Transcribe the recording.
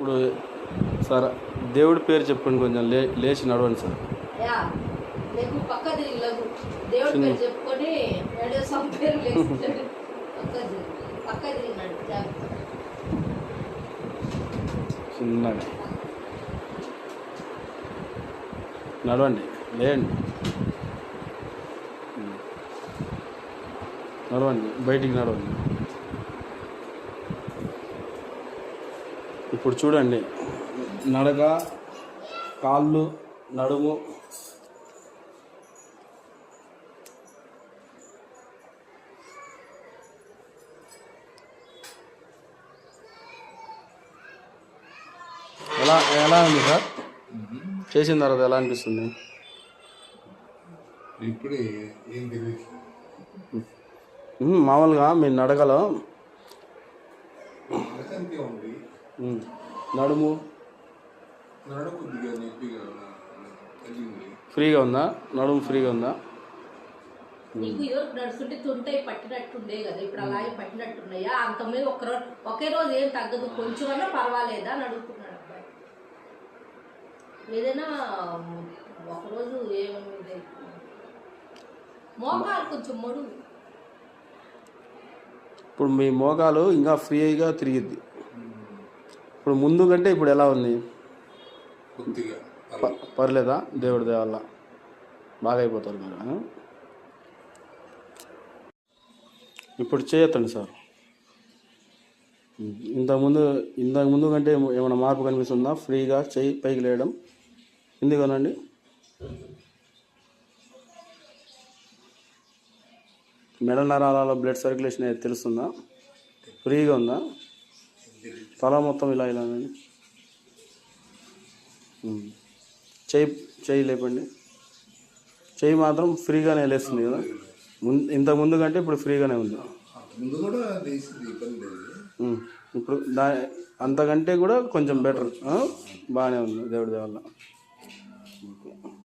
ఇప్పుడు సార్ దేవుడి పేరు చెప్పండి, కొంచెం లేచి నడవండి సార్. దేవుడి పేరు చెప్పుకొని పేరు లేస్తాడు. చిన్నగా నడవండి, లేండి, నడవండి, బయటికి నడవండి. ఇప్పుడు చూడండి, నడక, కాళ్ళు, నడుము, ఎలా ఉంది సార్? చేసిన తర్వాత ఎలా అనిపిస్తుంది? ఇప్పుడే ఏం తెలియదు. మామూలుగా మీ నడకలో నడుము ఫ్రీగా ఉందా? నడుము ఫ్రీగా ఉందా? నీకు ఎవరు నడుస్తుంటే తుంటాయి పట్టినట్టుండే కదా, ఇప్పుడు అలాగే పట్టినట్టున్నాయా? అంతమంది ఒకే రోజు ఏం తగ్గదు, కొంచెం అన్నా పర్వాలేదా అని అడుగుతున్నాడు అబ్బాయి. ఏదైనా ఒకరోజు ఏమన్నా మోకాలు కొంచెం మడుగు. ఇప్పుడు మీ మోకాలు ఇంకా ఫ్రీగా తిరిగిద్ది. ఇప్పుడు ముందు కంటే ఇప్పుడు ఎలా ఉంది? పర్లేదా? దేవుడి దయ వల్ల బాగా అయిపోతారు మీరు. ఇప్పుడు చేయొద్దండి సార్. ఇంతకుముందు కంటే ఏమైనా మార్పు కనిపిస్తుందా? ఫ్రీగా చేయి పైకి లేయడం ఎందుకనండి? మెడ నరాలలో బ్లడ్ సర్క్యులేషన్ అయితే తెలుస్తుందా? ఫ్రీగా ఉందా? తల మొత్తం ఇలా చేయి లేపండి. చేయి మాత్రం ఫ్రీగానే లేస్తుంది కదా, ఇంతకుముందు కంటే ఇప్పుడు ఫ్రీగానే ఉంది. ఇప్పుడు అంతకంటే కూడా కొంచెం బెటర్, బాగానే ఉంది దేవుడి దయ వల్ల.